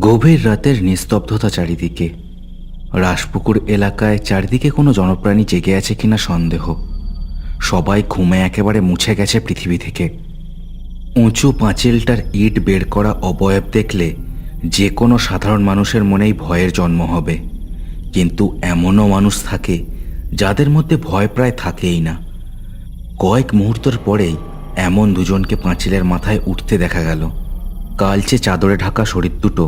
গভীর রাতের নিস্তব্ধতা চারিদিকে। রাসপুকুর এলাকায় চারিদিকে কোনো জনপ্রাণী জেগে আছে কিনা সন্দেহ। সবাই ঘুমে একেবারে মুছে গেছে পৃথিবী থেকে। উঁচু পাঁচিলটার ইট বের করা অবয়ব দেখলে যে কোনো সাধারণ মানুষের মনেই ভয়ের জন্ম হবে, কিন্তু এমনও মানুষ থাকে যাদের মধ্যে ভয় প্রায় থাকেই না। কয়েক মুহূর্তের পরেই এমন দুজনকে পাঁচিলের মাথায় উঠতে দেখা গেল। কালচে চাদরে ঢাকা শরীর দুটো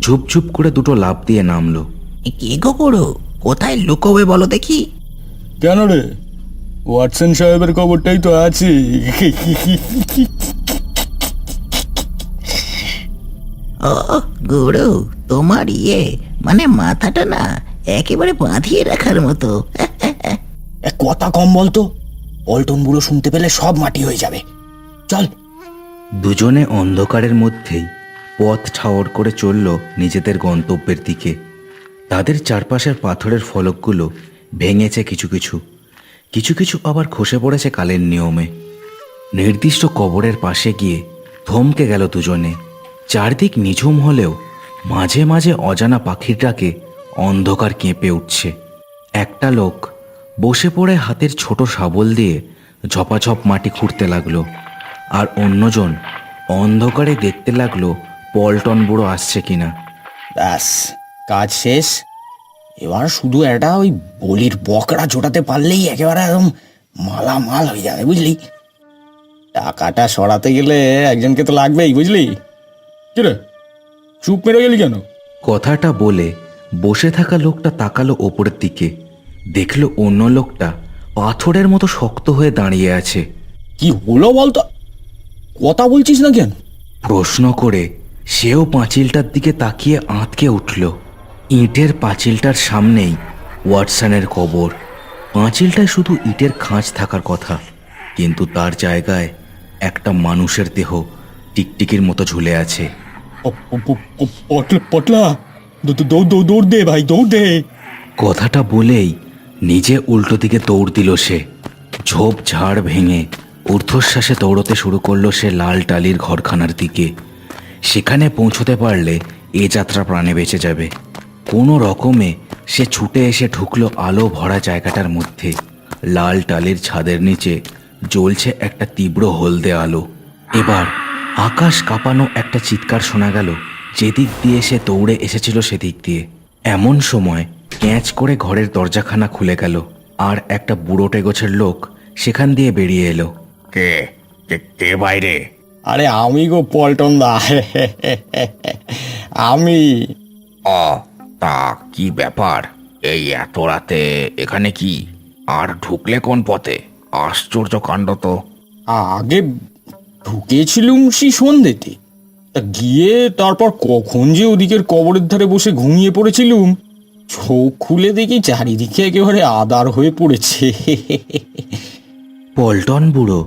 ঝুপঝুপ করে দুটো লাফ দিয়ে নামলো। কি গো করো, কোথায় লুকোবে বলো দেখি? কেন রে, ওয়াটসন সাহেবের খবরটাই তো আছে। ও গুরু, তোমার মানে মাথাটা না একেবারে বাঁধিয়ে রাখার মতো। কথা কম বলতো, পল্টন বুড়ো শুনতে পেলে সব মাটি হয়ে যাবে। চল। দুজনে অন্ধকারের মধ্যেই পথ ঠাওর করে চলল নিজেদের গন্তব্যের দিকে। তাদের চারপাশের পাথরের ফলকগুলো ভেঙেছে কিছু কিছু, কিছু কিছু আবার খসে পড়েছে কালের নিয়মে। নির্দিষ্ট কবরের পাশে গিয়ে থমকে গেল দুজনে। চারদিক নিঝুম হলেও মাঝে মাঝে অজানা পাখির ডাকে অন্ধকার কেঁপে উঠছে। একটা লোক বসে পড়ে হাতের ছোট শাবল দিয়ে ঝপাঝপ মাটি খুঁড়তে লাগলো, আর অন্যজন অন্ধকারে দেখতে লাগলো পল্টন বুড়ো আসছে কিনা। ব্যাস, কাজ শেষ। এবার শুধু একটা ওই বলির বকরা জোটাতে পারলেই একেবারে একদম মালামাল হয়ে যাবে, বুঝলি? টাকাটা সরাতে গেলে একজনকে তো লাগবেই, বুঝলি? কিরে, চুপ মেরে গেলি কেন? কথাটা বলে বসে থাকা লোকটা তাকালো ওপরের দিকে, দেখলো অন্য লোকটা পাথরের মতো শক্ত হয়ে দাঁড়িয়ে আছে। কি হলো বলতো? কথা বলছিস না কেন? প্রশ্ন করে সেও পাঁচিলটার দিকে তাকিয়ে আঁতকে উঠল। ইটের পাঁচিলটার সামনেই ওয়াটসনের কবর। পাঁচিলটায় শুধু ইটের খাঁজ থাকার কথা, কিন্তু তার জায়গায় একটা মানুষের দেহ টিকটিকির মতো ঝুলে আছে। পটলা, দৌড় দে ভাই, দৌড় দে। কথাটা বলেই নিজে উল্টো দিকে দৌড় দিল সে। ঝোপ ঝাড় ভেঙে ঊর্ধ্বশ্বাসে দৌড়তে শুরু করলো সে লাল টালির ঘরখানার দিকে। সেখানে পৌঁছতে পারলে এ যাত্রা প্রাণে বেঁচে যাবে। কোনো রকমে সে ছুটে এসে ঢুকলো আলো ভরা জায়গাটার মধ্যে। লাল টালির ছাদের নিচে জ্বলছে একটা তীব্র হলদে আলো। এবার আকাশ কাঁপানো একটা চিৎকার শোনা গেল যেদিক দিয়ে সে দৌড়ে এসেছিল সেদিক দিয়ে। এমন সময় ক্যাঁচ করে ঘরের দরজাখানা খুলে গেল, আর একটা বুড়োটে গোছের লোক সেখান দিয়ে বেরিয়ে এলো। কে কে কে বাইরে? আরে আমি গো পল্টন দা। আমি। ও, তা কি ব্যাপার? এই এত রাতে এখানে কি? আর ঢুকলে কোন পথে? আশ্চর্য কাণ্ড তো। আগে ঢুকেছিলুম সেই সন্ধ্যেতে, তা গিয়ে তারপর কখন যে ওদিকের কবরের ধারে বসে ঘুমিয়ে পড়েছিলুম, চোখ খুলে দেখি চারিদিকে একেবারে আদার হয়ে পড়েছে। পল্টন বুড়ো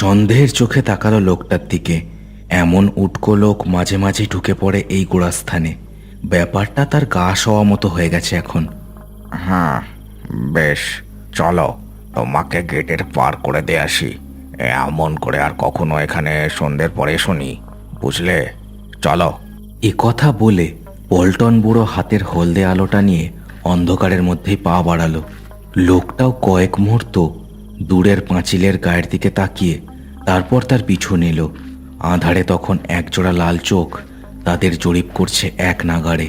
সন্দেহের চোখে তাকালো লোকটার দিকে। এমন উটকো লোক মাঝে মাঝে ঢুকে পড়ে এই গোড়াস্থানে। ব্যাপারটা তার গা সওয়া মতো হয়ে গেছে এখন। হ্যাঁ, বেশ, চলো তোমাকে গেটের পার করে দিয়ে আসি। এমন করে আর কখনো এখানে সন্ধ্যের পরে শুনি, বুঝলে? চলো। এ কথা বলে পল্টন বুড়ো হাতের হলদে আলোটা নিয়ে অন্ধকারের মধ্যেই পা বাড়ালো। লোকটাও কয়েক মুহূর্ত দূরের পাঁচিলের গায়ের দিকে তাকিয়ে তারপর তার পিছু নিল। আঁধারে তখন একজোড়া লাল চোখ তাদের জরিপ করছে এক নাগাড়ে।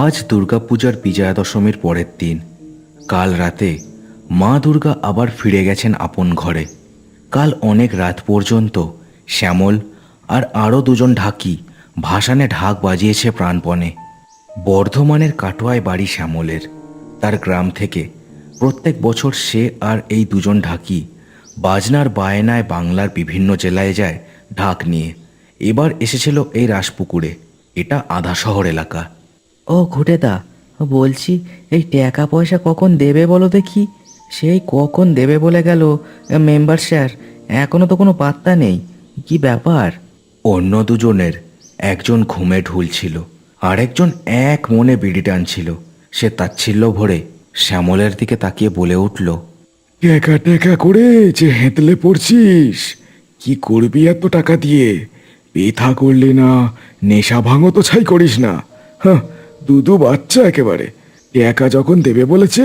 আজ দুর্গাপূজার বিজয়া দশমীর পরের দিন। কাল রাতে মা দুর্গা আবার ফিরে গেছেন আপন ঘরে। কাল অনেক রাত পর্যন্ত শ্যামল আর আরও দুজন ঢাকি ভাসানে ঢাক বাজিয়েছে প্রাণপণে। বর্ধমানের কাটোয়ায় বাড়ি শ্যামলের। তার গ্রাম থেকে প্রত্যেক বছর সে আর এই দুজন ঢাকি বাজনার বায়নায় বাংলার বিভিন্ন জেলায় যায় ঢাক নিয়ে। এবার এসেছিল এই রাসপুকুরে। এটা আধা শহর এলাকা। ও ঘুটেদা, বলছি এই টাকা পয়সা কখন দেবে বলো দেখি? সেই কখন দেবে বলে গেল মেম্বার স্যার, এখনো তো কোনো পাত্তা নেই। কি ব্যাপার? অন্য দুজনের একজন ঘুমে ঢুলছিল, আরেকজন এক মনে বিড়ি টানছিল। সে তাচ্ছিল্য ভরে শ্যামলের দিকে তাকিয়ে বলে উঠল, টেকা টেকা করে যে হেঁতলে পড়ছিস, কি করবি এত টাকা দিয়ে? পেথা করলি না, নেশা ভাঙো তো ছাই করিস না। হ্যাঁ, দুদু বাচ্চা একেবারে। টেকা যখন দেবে বলেছে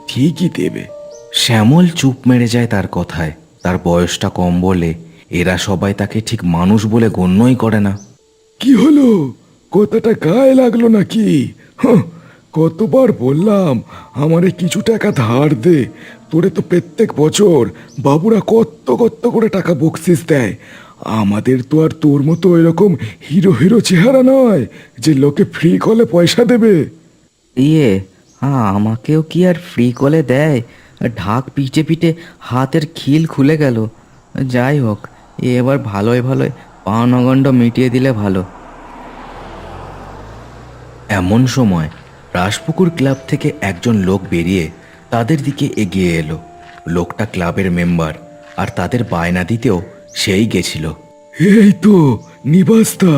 ঠিকই দেবে। শ্যামল চুপ মেরে যায় তার কথায়। তার বয়সটা কম বলে এরা সবাই তাকে ঠিক মানুষ বলে গণ্যই করে না। কি হলো, কথাটা গায়ে লাগলো নাকি? হাহ, কতবার বললাম আমারে কিছু টাকা ধার দে। তোরে তো প্রত্যেক বছর বাবুরা কত কত করে টাকা বকশিস দেয়। আমাদের তো আর তোর মতো এরকম হিরো হিরো চেহারা নয় যে লোকে ফ্রি কলে পয়সা দেবে। ইয়ে, আমাকেও কি আর ফ্রি কলে দেয়? ঢাক পিটে পিটে হাতের খিল খুলে গেল। যাই হোক, এবার ভালোই ভালোই পাওনাগণ্ড মিটিয়ে দিলে ভালো। এমন সময় রাসপুকুর ক্লাব থেকে একজন লোক বেরিয়ে তাদের দিকে এগিয়ে এলো। লোকটা ক্লাবের মেম্বার, আর তাদের বায়না দিতেও সেই গেছিল। এই তো নিবাসদা।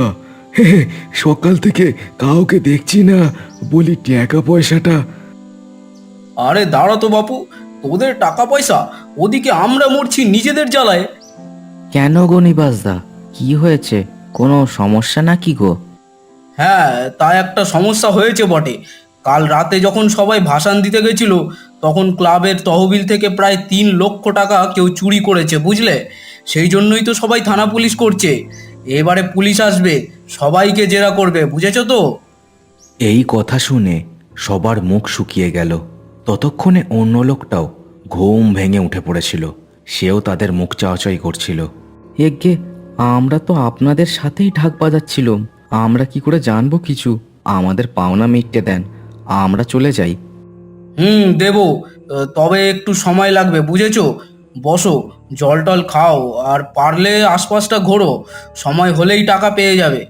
হে হে, সকাল থেকে কাউকে দেখছি না, বলি টাকা পয়সাটা। আরে দাঁড়া তো বাপু, তোদের টাকা পয়সা, ওদিকে আমরা মরছি নিজেদের জ্বালায়। কেন গো নিবাসদা, কি হয়েছে? কোনো সমস্যা নাকি গো? হ্যাঁ, তা একটা সমস্যা হয়েছে বটে। কাল রাতে যখন সবাই ভাসান দিতে গেছিল, তখন ক্লাবের তহবিল থেকে প্রায় 3 লক্ষ টাকা কেউ চুরি করেছে, বুঝলে? সেই জন্যই তো সবাই থানা পুলিশ করছে। এবারে পুলিশ আসবে, সবাইকে জেরা করবে, বুঝেছো তো? এই কথা শুনে সবার মুখ শুকিয়ে গেল। ততক্ষণে অন্য লোকটাও ঘুম ভেঙে উঠে পড়েছিল। সেও তাদের মুখ চাওয়াচাই করছিল। এগে, আমরা তো আপনাদের সাথেই ঢাক বাজাচ্ছিলাম। আমরা কি করে জানবো কিছু? আমাদের পাওনা মিটতে দেন, আমরা চলে যাই। দেবো, তবে একটু সময় লাগবে, বুঝেছো? বসো, জল টল খাও, আর পারলে আশপাশটা ঘোরো। সময় হলেই টাকা পেয়ে যাবে।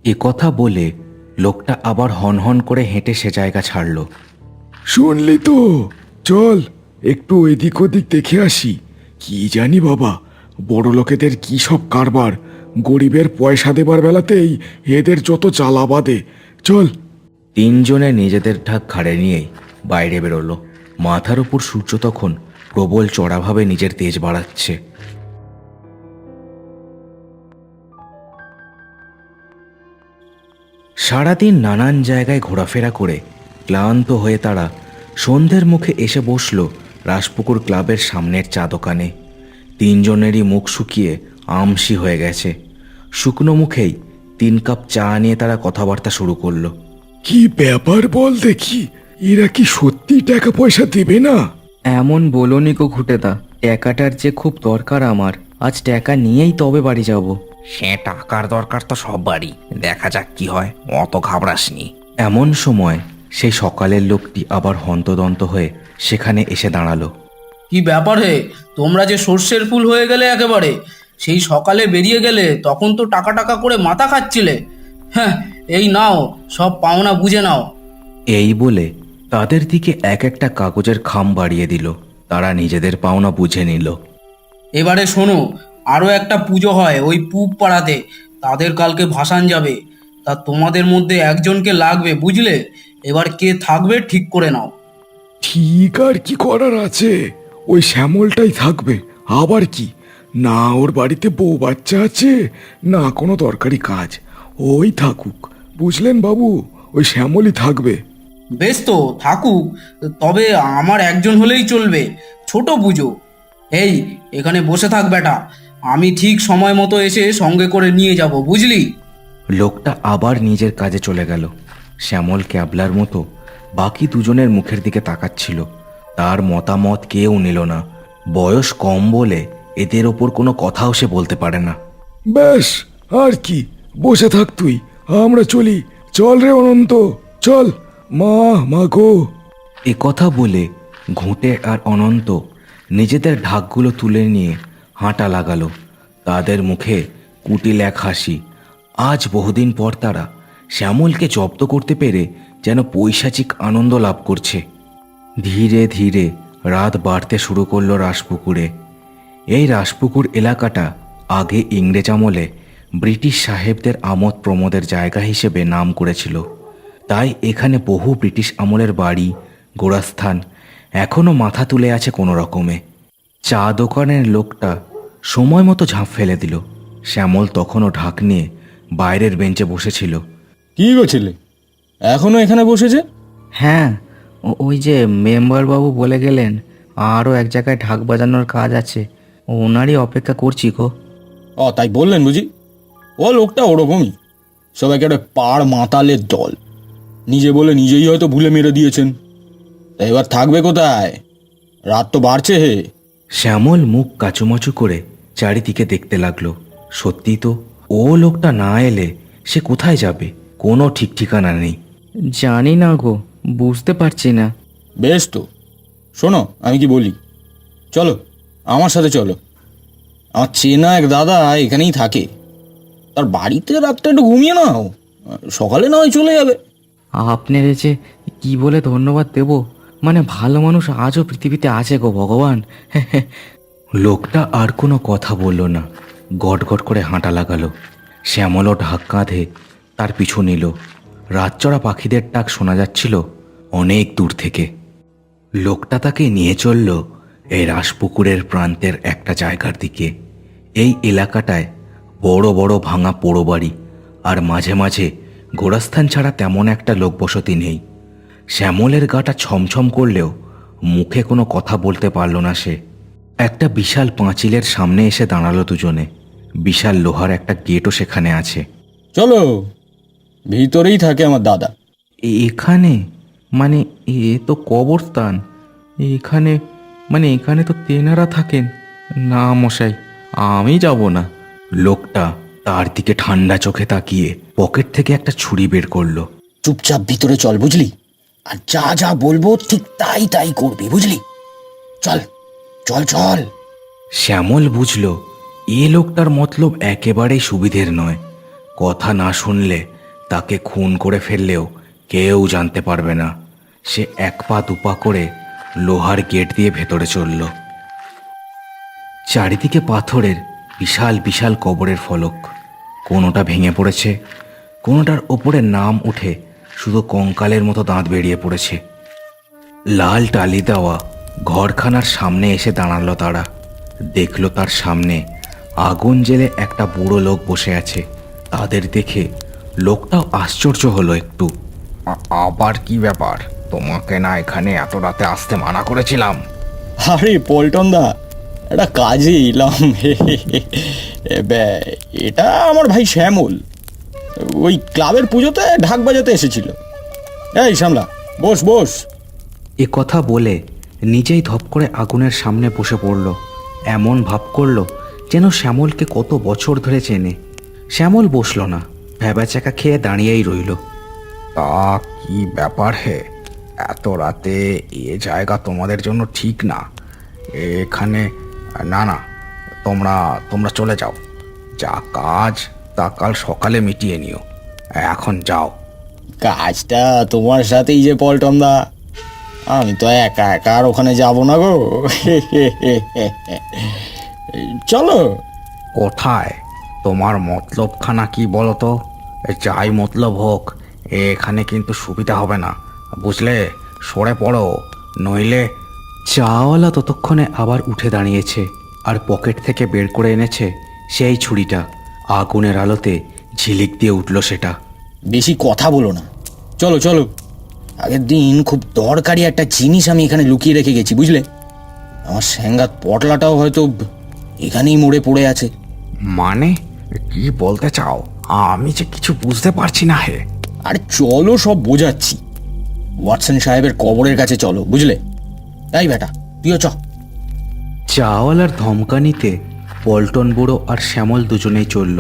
এ কথা বলে লোকটা আবার হনহন করে হেঁটে সে জায়গা ছাড়ল। শুনলি তো, চল একটু এদিক ওদিক দেখে আসি। কি জানি বাবা, বড় লোকেদের কি সব কারবার। গরিবের পয়সা দেবার বেলাতেই এদের যত জ্বালা বাঁধে। চল। তিনজনে নিজেদের ঢাক ঘাড়ে নিয়েই বাইরে বেরোলো। মাথার উপর সূর্য তখন প্রবল চড়াভাবে নিজের তেজ বাড়াচ্ছে। সারাদিন নানান জায়গায় ঘোরাফেরা করে ক্লান্ত হয়ে তারা সন্ধ্যের মুখে এসে বসল রাসপুকুর ক্লাবের সামনের চা দোকানে। তিনজনেরই মুখ শুকিয়ে আমসি হয়ে গেছে। শুকনো মুখেই 3 কাপ চা নিয়ে তারা কথাবার্তা শুরু করলো। কি ব্যাপার বল দেখি, এরা কি সত্যি টাকা পয়সা দেবে না? এমন বলোনি গো ঘুটেদা, টাকাটার যে খুব দরকার আমার। আজ টাকা নিয়েই তবে বাড়ি যাব। সে টাকার দরকার তো সববারই, দেখা যাক কি হয়, অত ঘাবড়াসনি। এমন সময় সেই সকালের লোকটি আবার হন্তদন্ত হয়ে সেখানে এসে দাঁড়ালো। কি ব্যাপার হে, তোমরা যে সর্ষের ফুল হয়ে গেলে একেবারে! সেই সকালে বেরিয়ে গেলে, তখন তো টাকা টাকা করে মাথা খাচ্ছিলে। হ্যাঁ, এই নাও, সব পাওনা বুঝে নাও। এই বলে তাদের দিকে এক একটা কাগজের খাম বাড়িয়ে দিল। তারা নিজেদের পাওনা বুঝে নিল। এবারে শোনো, আরও একটা পুজো হয় ওই পুব পাড়াতে। তাদের কালকে ভাসান যাবে। তা তোমাদের মধ্যে একজনকে লাগবে, বুঝলে? এবার কে থাকবে ঠিক করে নাও। ঠিক আর কি করার আছে, ওই শ্যামলটাই থাকবে। আবার কি, না ওর বাড়িতে বউ বাচ্চা আছে, না কোনো দরকারি কাজ। ওই থাকুক, বুঝলেন বাবু, ওই শ্যামলই থাকবে। বেশ তো, থাকুক। তবে আমার একজন হলেই চলবে, ছোট পুজো। এই, এখানে বসে থাক বেটা, আমি ঠিক সময় মতো এসে সঙ্গে করে নিয়ে যাব, বুঝলি? লোকটা আবার নিজের কাজে চলে গেল। শ্যামল ক্যাবলার মতো বাকি দুজনের মুখের দিকে তাকাচ্ছিল। তার মতামত কেউ নিল না। বয়স কম বলে এদের ওপর কোনো কথাও সে বলতে পারে না। ব্যাস, আর কি, বসে থাক তুই, আমরা চলি। চল রে অনন্ত, চল। মা গো। এ কথা বলে ঘুঁটে আর অনন্ত নিজেদের ঢাকগুলো তুলে নিয়ে হাঁটা লাগালো। তাদের মুখে কুটিল এক হাসি। আজ বহুদিন পর তারা শ্যামলকে জব্দ করতে পেরে যেন পৈশাচিক আনন্দ লাভ করছে। ধীরে ধীরে রাত বাড়তে শুরু করলো রাসপুকুরে। এই রাসপুকুর এলাকাটা আগে ইংরেজ আমলে ব্রিটিশ সাহেবদের আমোদ প্রমোদের জায়গা হিসেবে নাম করেছিল। তাই এখানে বহু ব্রিটিশ আমলের বাড়ি, গোড়াস্থান এখনও মাথা তুলে আছে কোনো রকমে। চা দোকানের লোকটা সময় মতো ঝাঁপ ফেলে দিল। শ্যামল তখনও ঢাক নিয়ে বাইরের বেঞ্চে বসেছিল। কি গো ছেলে, এখনো এখানে বসেছে? হ্যাঁ, ওই যে মেম্বারবাবু বলে গেলেন আরও এক জায়গায় ঢাক বাজানোর কাজ আছে, ওনারই অপেক্ষা করছি গো। ও তাই বললেন বুঝি? ও লোকটা ওরকমই, সবাইকে একটা পাড় মাতালের দল। নিজে বলে নিজেই হয়তো ভুলে মেরে দিয়েছেন। তা এবার থাকবে কোথায়? রাত তো বাড়ছে হে। শ্যামল মুখ কাচুমাচু করে চারিদিকে দেখতে লাগলো। সত্যি তো, ও লোকটা না এলে সে কোথায় যাবে, কোনো ঠিক ঠিকানা নেই। জানি না গো, বুঝতে পারছি না। বেশ তো, শোনো আমি কি বলি, চলো আমার সাথে চলো। আমার চেনা এক দাদা এখানেই থাকে, তার বাড়িতে রাতটা একটু ঘুমিয়ে নাও, সকালে না হয় চলে যাবে। আপনার যে কি বলে ধন্যবাদ দেব, মানে ভালো মানুষ আজও পৃথিবীতে আছে গো ভগবান। লোকটা আর কোনো কথা বলল না, গটগট করে হাঁটা লাগালো। শ্যামলও ঢাক কাঁধে তার পিছু নিল। রাতচড়া পাখিদের ডাক শোনা যাচ্ছিল অনেক দূর থেকে। লোকটা তাকে নিয়ে চলল এই রাসপুকুরের প্রান্তের একটা জায়গার দিকে। এই এলাকাটায় বড় বড় ভাঙা পোড়ো বাড়ি, আর মাঝে মাঝে গোরস্থান ছাড়া তেমন একটা লোকবসতি নেই। শ্যামলের গাটা ছমছম করলেও মুখে কোনো কথা বলতে পারল না সে। একটা বিশাল পাঁচিলের সামনে এসে দাঁড়ালো দুজনে। বিশাল লোহার একটা গেটও সেখানে আছে। চলো, ভিতরেই থাকে আমার দাদা। এখানে মানে এ তো কবরস্থান, এখানে তো তেনারা থাকেন। না মশাই, আমি যাব না। লোকটা তার দিকে ঠান্ডা চোখে তাকিয়ে পকেট থেকে একটা ছুরি বের করলো। চুপচাপ ভিতরে চল বুঝলি, আর যা যা বলবো ঠিক তাই তাই করবি বুঝলি। চল চল চল। শ্যামল বুঝল এ লোকটার মতলব একেবারেই সুবিধের নয়। কথা না শুনলে তাকে খুন করে ফেললেও কেউ জানতে পারবে না। সে এক পা দুপা করে লোহার গেট দিয়ে ভেতরে চলল। চারিদিকে পাথরের বিশাল বিশাল কবরের ফলক, কোনোটা ভেঙে পড়েছে, কোনোটার ওপরে নাম উঠে শুধু কঙ্কালের মতো দাঁত বেরিয়ে পড়েছে। লাল টালি দেওয়া ঘরখানার সামনে এসে দাঁড়ালো তারা। দেখলো তার সামনে আগুন জেলে একটা বুড়ো লোক বসে আছে। তাদের দেখে লোকটাও আশ্চর্য হলো একটু। আবার কি ব্যাপার? তোমাকে না এখানে এত রাতে আসতে মানা করেছিলাম? আরে পল্টন দা, একটা কাজে এলাম। এটা আমার ভাই শ্যামল, ওই ক্লাবের পুজোতে ঢাক বাজাতে এসেছিল। এই সামলা, বস বস। এ কথা বলে নিজেই ধপ করে আগুনের সামনে বসে পড়ল। এমন ভাব করল যেন শ্যামলকে কত বছর ধরে চেনে। শ্যামল বসল না, ভ্যাবাচাকা খেয়ে দাঁড়িয়েই রইল। তা কি ব্যাপার হে? এত রাতে এ জায়গা তোমাদের জন্য ঠিক না। এখানে না না, তোমরা তোমরা চলে যাও। যা কাজ তা কাল সকালে মিটিয়ে নিও। এখন যাও। কাজটা তোমার সাথেই যে পল্টন দা, আমি তো একা একা আর ওখানে যাব না গো। চলো। কোথায়? তোমার মতলবখানা কি বলো তো? যাই মতলব হোক, এখানে কিন্তু সুবিধা হবে না, বুঝলে? সরে পড়ো, নইলে। চাওয়ালা ততক্ষণে আবার উঠে দাঁড়িয়েছে আর পকেট থেকে বের করে এনেছে সেই ছুরিটা। আগুনের আলোতে ঝিলিক দিয়ে উঠল সেটা। বেশি কথা বলো না, চলো চলো। আগের দিন খুব দরকারি একটা জিনিস আমি এখানে লুকিয়ে রেখে গেছি বুঝলে। আমার স্যাঙ্গাত পটলাটাও হয়তো এখানেই মরে পড়ে আছে। মানে কি বলতে চাও? আমি যে কিছু বুঝতে পারছি না হে। আর চলো, সব বোঝাচ্ছি। ওয়াটসন সাহেবের কবরের কাছে চলো বুঝলে। তাই বেটা, তুইও চ। চাওয়ালার ধমকানিতে পল্টন বুড়ো আর শ্যামল দুজনেই চলল।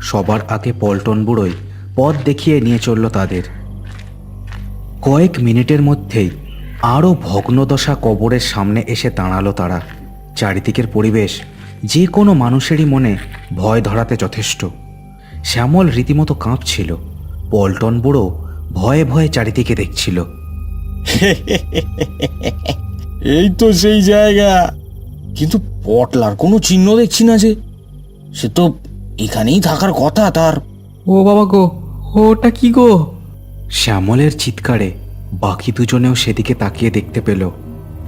সবার আগে পল্টন বুড়োই পথ দেখিয়ে নিয়ে চলল তাদের। কয়েক মিনিটের মধ্যেই আরও ভগ্নদশা কবরের সামনে এসে দাঁড়ালো তারা। চারিদিকের পরিবেশ যে কোনো মানুষেরই মনে ভয় ধরাতে যথেষ্ট। শ্যামল রীতিমতো কাঁপছিল। পল্টন বুড়ো ভয়ে ভয়ে চারিদিকে দেখছিল। এই তো সেই জায়গা, কিন্তু পটলার কোনো চিহ্ন দেখছি না যে। সে তো এখানেই থাকার কথা তার। ও বাবা গো, ওটা কি গো? শ্যামলের চিৎকারে বাকি দুজনেও সেদিকে তাকিয়ে দেখতে পেল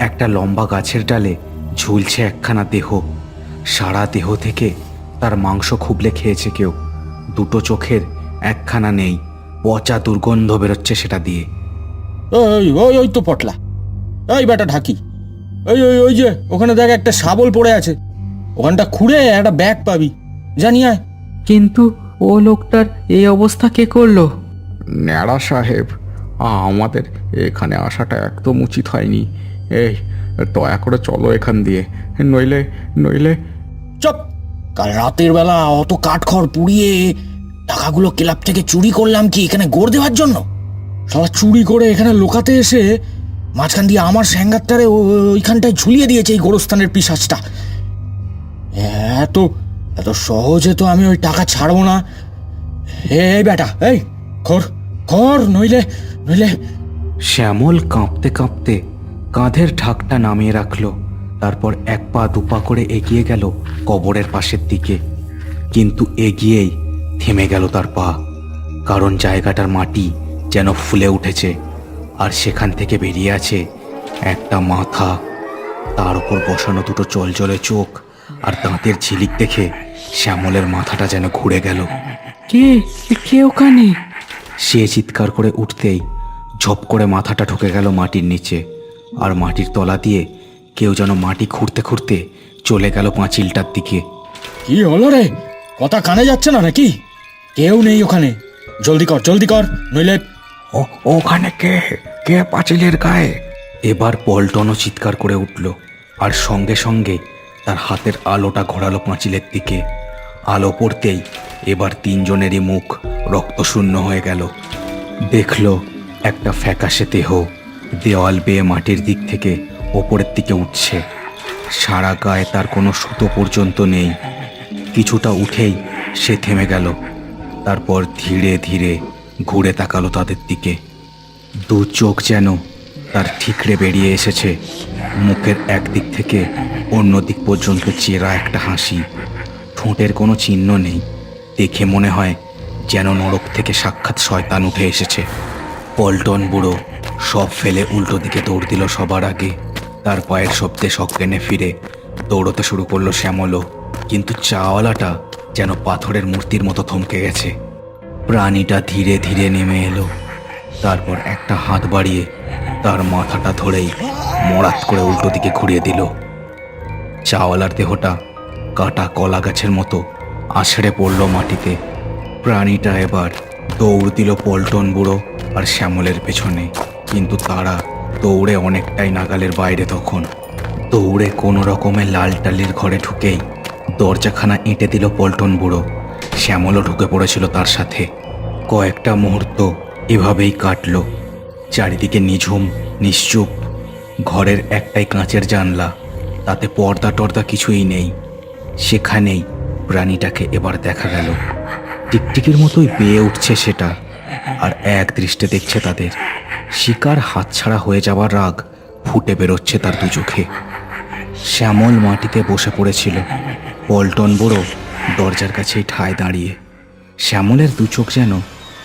একটা লম্বা গাছের ডালে ঝুলছে একখানা দেহ। সারা দেহ থেকে তার মাংস খুবলে খেয়েছে কেউ। দুটো চোখের একখানা নেই, পচা দুর্গন্ধ বেরোচ্ছে সেটা দিয়ে। ওই ওই ওই তো পটলা, ওই বেটা ঢাকি, ওই ওই ওই যে ওখানে দেখ একটা শাবল পড়ে আছে, ওখানটা খুঁড়ে একটা ব্যাগ পাবি, জানি আয়। কিন্তু ও লোকটার এই অবস্থা কে করলো? ন্যাড়া সাহেব, আমাদের এখানে আসাটা একদম উচিত হয়নি। এই দয়া করে চলো এখান দিয়ে, নইলে নইলে চপ! কাল রাতের বেলা অত কাঠখড় পুড়িয়ে টাকাগুলো ক্লাব থেকে চুরি করলাম কি এখানে গোড় দেওয়ার জন্য? শালা চুরি করে এখানে লোকাতে এসে মাঝখান দিয়ে আমার স্যাঙ্গারটারে ওইখানটায় ঝুলিয়ে দিয়েছে এই গোরস্থানের পিশাচটা। এত এত সহজে তো আমি ওই টাকা ছাড়বো না। এই বেটা, এই খর খর, নইলে নইলে। শ্যামল কাঁপতে কাঁপতে কাঁধের ঢাকটা নামিয়ে রাখলো। তারপর এক পা দুপা করে এগিয়ে গেল কবরের পাশের দিকে। কিন্তু এগিয়েই থেমে গেল তার পা, কারণ জায়গাটার মাটি যেন ফুলে উঠেছে, আর সেখান থেকে বেরিয়ে আছে একটা মাথা। তার উপর বসানো দুটো চলচলে চোখ আর দাঁতের ঝিলিক দেখে শ্যামলের মাথাটা যেন ঘুরে গেল। কে কে ওখানে? সে চিৎকার করে উঠতেই ঝপ করে মাথাটা ঢুকে গেল মাটির নিচে, আর মাটির তলা দিয়ে কেউ যেন মাটি খুঁড়তে খুঁড়তে চলে গেল পাঁচিলটার দিকে। কি হলো রে? কথা কানে যাচ্ছে না নাকি? কেউ নেই ওখানে, জলদি কর জলদি কর, নইলে। ওখানে কে কে পাঁচিলের গায়ে? এবার পল্টনও চিৎকার করে উঠল, আর সঙ্গে সঙ্গে তার হাতের আলোটা ঘোরালো পাঁচিলের দিকে। আলো পড়তেই এবার তিনজনেরই মুখ রক্তশূন্য হয়ে গেল। দেখল একটা ফ্যাকাশে দেহ দেওয়াল বেয়ে মাটির দিক থেকে ওপরের দিকে উঠছে। সারা গায়ে তার কোনো সুতো পর্যন্ত নেই। কিছুটা উঠেই সে থেমে গেল, তারপর ধীরে ধীরে ঘুরে তাকালো তাদের দিকে। দু চোখ যেন তার ঠিকরে বেরিয়ে এসেছে। মুখের একদিক থেকে অন্য দিক পর্যন্ত চেরা একটা হাসি। ঠোঁটের কোনো চিহ্ন নেই। দেখে মনে হয় যেন নরক থেকে সাক্ষাৎ শয়তান উঠে এসেছে। পল্টন বুড়ো সব ফেলে উল্টো দিকে দৌড় দিল সবার আগে। তার পায়ের শব্দে সজ্ঞানে ফিরে দৌড়তে শুরু করলো শ্যামলও। কিন্তু চাওয়ালাটা যেন পাথরের মূর্তির মতো থমকে গেছে। প্রাণীটা ধীরে ধীরে নেমে এলো, তারপর একটা হাত বাড়িয়ে তার মাথাটা ধরেই মরাত করে উল্টো দিকে ঘুরিয়ে দিল। চাওয়ালার দেহটা কাটা কলা গাছের মতো আছড়ে পড়ল মাটিতে। প্রাণীটা এবার দৌড় দিল পল্টন বুড়ো আর শ্যামলের পেছনে, কিন্তু তারা দৌড়ে অনেকটাই নাগালের বাইরে। তখন দৌড়ে কোনো রকমে লাল টালির ঘরে ঢুকেই দরজাখানা এঁটে দিল পল্টন বুড়ো। শ্যামলও ঢুকে পড়েছিল তার সাথে। কয়েকটা মুহূর্ত এভাবেই কাটল, চারিদিকে নিঝুম নিশ্চুপ। ঘরের একটাই কাঁচের জানলা, তাতে পর্দা টর্দা কিছুই নেই। সেখানেই প্রাণীটাকে এবার দেখা গেল। টিকটিকির মতোই বেয়ে উঠছে সেটা, আর এক দৃষ্টে দেখছে তাদের। শিকার হাতছাড়া হয়ে যাওয়ার রাগ ফুটে বেরোচ্ছে তার দু চোখে। শ্যামল মাটিতে বসে পড়েছিল, পল্টন বুড়ো দরজার কাছেই ঠায় দাঁড়িয়ে। শ্যামলের দু চোখ যেন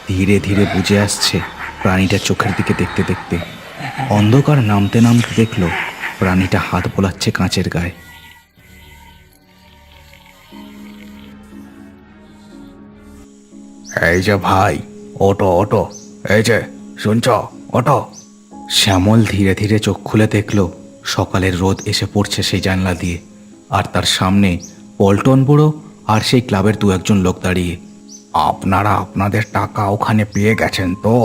ধীরে ধীরে বুঝে আসছে প্রাণীটার চোখের দিকে দেখতে দেখতে। অন্ধকার নামতে নামতে দেখল প্রাণীটা হাত বোলাচ্ছে কাঁচের গায়ে। এই যে ভাই, ওটো ওটো, এই যে শুনছ, ওটো। শ্যামল ধীরে ধীরে চোখ খুলে দেখল সকালের রোদ এসে পড়ছে সেই জানলা দিয়ে, আর তার সামনে পল্টন বুড়ো আর সেই ক্লাবের দু একজন লোক দাঁড়িয়ে। আপনারা আপনাদের টাকা ওখানে পেয়ে গেছেন তো?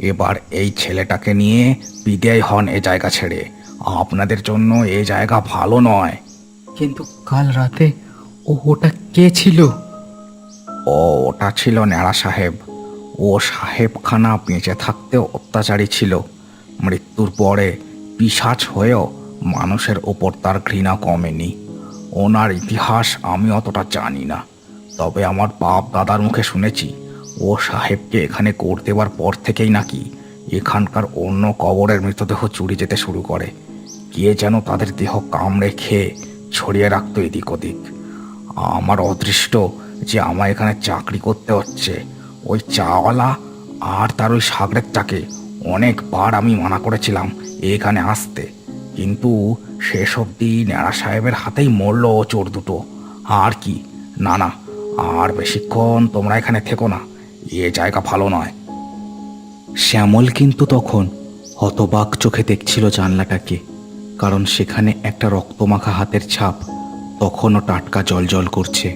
এবার এই ছেলেটাকে নিয়ে বিদায় হন এ জায়গা ছেড়ে। আপনাদের জন্য এই জায়গা ভালো নয়। কিন্তু কাল রাতে ওটা কে ছিল? ওটা ছিল ন্যাড়া সাহেব। ও সাহেবখানা বেঁচে থাকতেও অত্যাচারী ছিল। মৃত্যুর পরে পিশাচ হয়েও মানুষের ওপর তার ঘৃণা কমেনি। ওনার ইতিহাস আমি অতটা জানি না, তবে আমার বাপ দাদার মুখে শুনেছি ও সাহেবকে এখানে কোর দেওয়ার পর থেকেই নাকি এখানকার অন্য কবরের মৃতদেহ চুরি যেতে শুরু করে। কে যেন তাদের দেহ কামড়ে খেয়ে ছড়িয়ে রাখতো এদিক ওদিক। আমার অদৃষ্ট যে আমায় এখানে চাকরি করতে হচ্ছে। ওই চাওয়ালা আর তার ওই সাগরেরটাকে অনেকবার আমি মানা করেছিলাম এখানে আসতে, কিন্তু শেষ অবধি ন্যাড়া সাহেবের হাতেই মরল চোর দুটো। আর কি, না না, আর বেশিক্ষণ তোমরা এখানে থেকো না, এ জায়গা ভালো নয়। শ্যামল কিন্তু তখন হতবাক চোখে দেখছিল জানলাটাকে, কারণ সেখানে একটা রক্তমাখা হাতের ছাপ তখনও টাটকা জলজল করছে।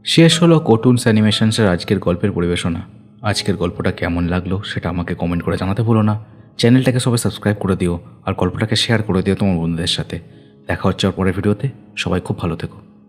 শেষ হলো কার্টুনস অ্যানিমেশনসের আজকের গল্পের পরিবেশনা। আজকের গল্পটা কেমন লাগলো সেটা আমাকে কমেন্ট করে জানাতে ভুলো না। চ্যানেলটাকে সবাই সাবস্ক্রাইব করে দিও আর গল্পটাকে শেয়ার করে দিও তোমার বন্ধুদের সাথে। দেখা হচ্ছে আর পরের ভিডিওতে। সবাই খুব ভালো থেকো।